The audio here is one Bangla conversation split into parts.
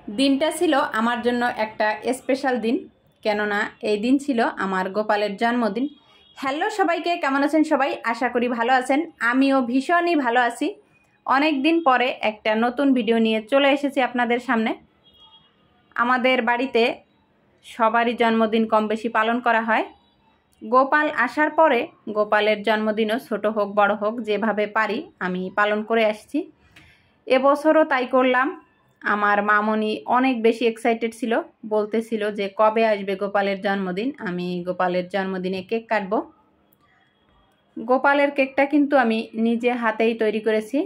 দিনটা ছিল আমার জন্য একটা স্পেশাল দিন, কেননা এই দিন ছিল আমার গোপালের জন্মদিন। হ্যালো সবাইকে, কেমন আছেন সবাই? আশা করি ভালো আছেন। আমিও ভীষণই ভালো আছি। অনেক দিন পরে একটা নতুন ভিডিও নিয়ে চলে এসেছি আপনাদের সামনে। আমাদের বাড়িতে সবারই জন্মদিন কম বেশি পালন করা হয়। গোপাল আসার পরে গোপালের জন্মদিনও ছোট হোক বড় হোক যেভাবে পারি আমি পালন করে আসছি। এবছরও তাই করলাম। আমার মামনি অনেক বেশি এক্সাইটেড ছিল, বলতেছিল যে কবে আসবে গোপালের জন্মদিন, আমি গোপালের জন্মদিনে কেক কাটব। গোপালের কেকটা কিন্তু আমি নিজে হাতেই তৈরি করেছি,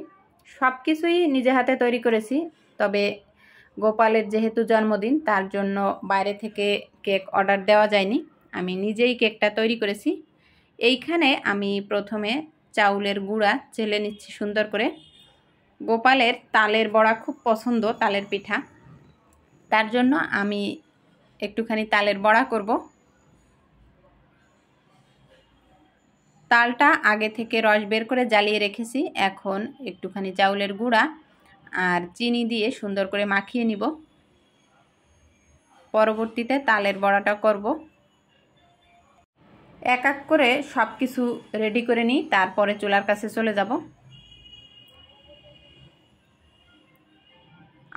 সব কিছুই নিজে হাতে তৈরি করেছি। তবে গোপালের যেহেতু জন্মদিন, তার জন্য বাইরে থেকে কেক অর্ডার দেওয়া যায়নি, আমি নিজেই কেকটা তৈরি করেছি। এইখানে আমি প্রথমে চাউলের গুঁড়া চেলে নিচ্ছি সুন্দর করে। গোপালের তালের বড়া খুব পছন্দ, তালের পিঠা, তার জন্য আমি একটুখানি তালের বড়া করব। তালটা আগে থেকে রস বের করে জ্বালিয়ে রেখেছি। এখন একটুখানি চাউলের গুঁড়া আর চিনি দিয়ে সুন্দর করে মাখিয়ে নিব। পরবর্তীতে তালের বড়াটা করব। এক এক করে সব কিছু রেডি করে নিই, তারপরে চুলার কাছে চলে যাব।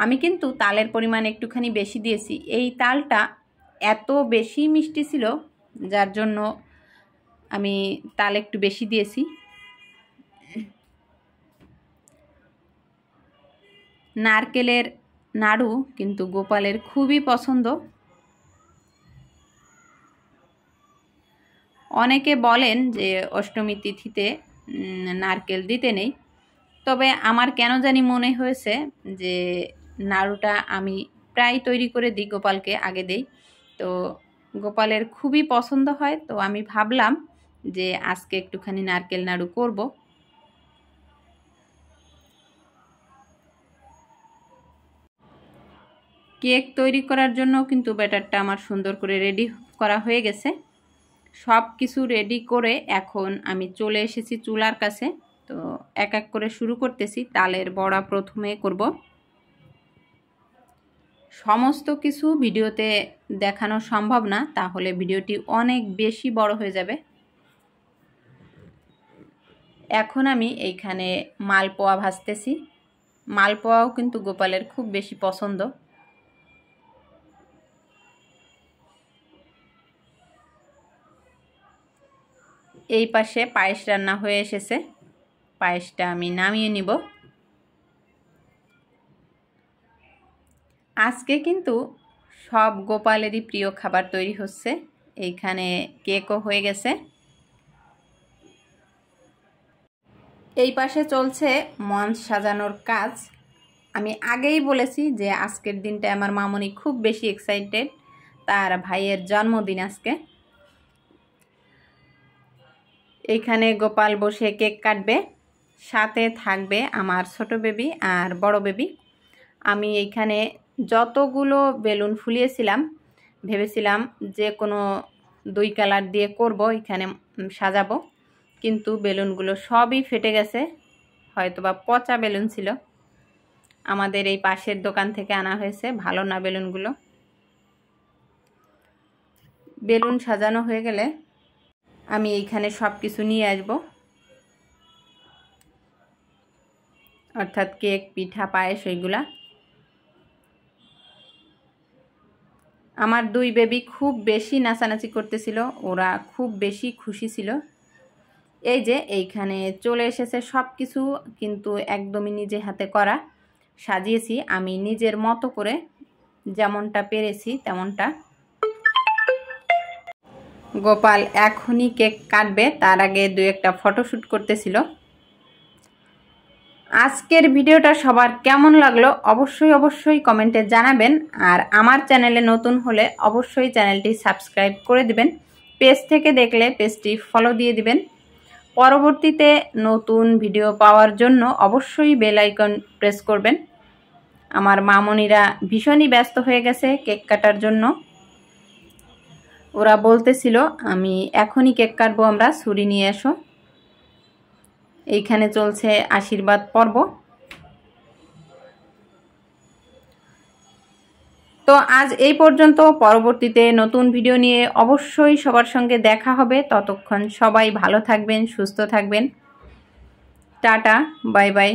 আমি কিন্তু তালের পরিমাণ একটুখানি বেশি দিয়েছি। এই তালটা এত বেশি মিষ্টি ছিল, যার জন্য আমি তাল একটু বেশি দিয়েছি। নারকেলের নাড়ু কিন্তু গোপালের খুবই পছন্দ। অনেকে বলেন যে অষ্টমী তিথিতে নারকেল দিতে নেই, তবে আমার কেন জানি মনে হয়েছে যে নাড়ুটা আমি প্রায় তৈরি করে দিই, গোপালকে আগে দেই, তো গোপালের খুবই পছন্দ হয়। তো আমি ভাবলাম যে আজকে একটুখানি নারকেল নাড়ু করব। কেক তৈরি করার জন্য কিন্তু ব্যাটারটা আমার সুন্দর করে রেডি করা হয়ে গেছে। সব কিছু রেডি করে এখন আমি চলে এসেছি চুলার কাছে। তো এক এক করে শুরু করতেছি। তালের বড়া প্রথমে করব। সমস্ত কিছু ভিডিওতে দেখানো সম্ভব না, তাহলে ভিডিওটি অনেক বেশি বড় হয়ে যাবে। এখন আমি এইখানে মালপোয়া ভাজতেছি। মালপোয়াও কিন্তু গোপালের খুব বেশি পছন্দ। এই পাশে পায়েস রান্না হয়ে এসেছে, পায়েসটা আমি নামিয়ে নিব। আজকে কিন্তু সব গোপালেরই প্রিয় খাবার তৈরি হচ্ছে। এইখানে কেকও হয়ে গেছে। এই পাশে চলছে মঞ্চ সাজানোর কাজ। আমি আগেই বলেছি যে আজকের দিনটা আমার মামনি খুব বেশি এক্সাইটেড, তার ভাইয়ের জন্মদিন আজকে। এইখানে গোপাল বসে কেক কাটবে, সাথে থাকবে আমার ছোট বেবি আর বড় বেবি। আমি এইখানে যতগুলো বেলুন ফুলিয়েছিলাম, ভেবেছিলাম যে কোনো 2 কালার দিয়ে করব, এখানে সাজাবো, কিন্তু বেলুনগুলো সবই ফেটে গেছে। হয়তোবা পচা বেলুন ছিল, আমাদের এই পাশের দোকান থেকে আনা হয়েছে, ভালো না বেলুনগুলো। বেলুন সাজানো হয়ে গেলে আমি এইখানে সব কিছু নিয়ে আসব, অর্থাৎ কেক, পিঠা, পায়েস, ওইগুলা। আমার 2 বেবি খুব বেশি নাচানাচি করতেছিল, ওরা খুব বেশি খুশি ছিল। এই যে এইখানে চলে এসেছে সব কিছু, কিন্তু একদমই নিজে হাতে করা। সাজিয়েছি আমি নিজের মতো করে, যেমনটা পেরেছি তেমনটা। গোপাল এখনই কেক কাটবে, তার আগে 2-1টা ফটোশ্যুট করতেছিল। আজকের ভিডিওটা সবার কেমন লাগলো অবশ্যই কমেন্টে জানাবেন। আর আমার চ্যানেলে নতুন হলে অবশ্যই চ্যানেলটি সাবস্ক্রাইব করে দিবেন। পেজ থেকে দেখলে পেজটি ফলো দিয়ে দিবেন। পরবর্তীতে নতুন ভিডিও পাওয়ার জন্য অবশ্যই বেল আইকন প্রেস করবেন। আমার মামনিরা ভীষণই ব্যস্ত হয়ে গেছে কেক কাটার জন্য। ওরা বলতেছিল আমি এখনই কেক কাটবো, আমরা ছুরি নিয়ে এসো। এইখানে চলছে আশীর্বাদ পর্ব। তো আজ এই পর্যন্ত, পরবর্তীতে নতুন ভিডিও নিয়ে অবশ্যই সবার সঙ্গে দেখা হবে। ততক্ষণ সবাই ভালো থাকবেন, সুস্থ থাকবেন। Tata, bye bye.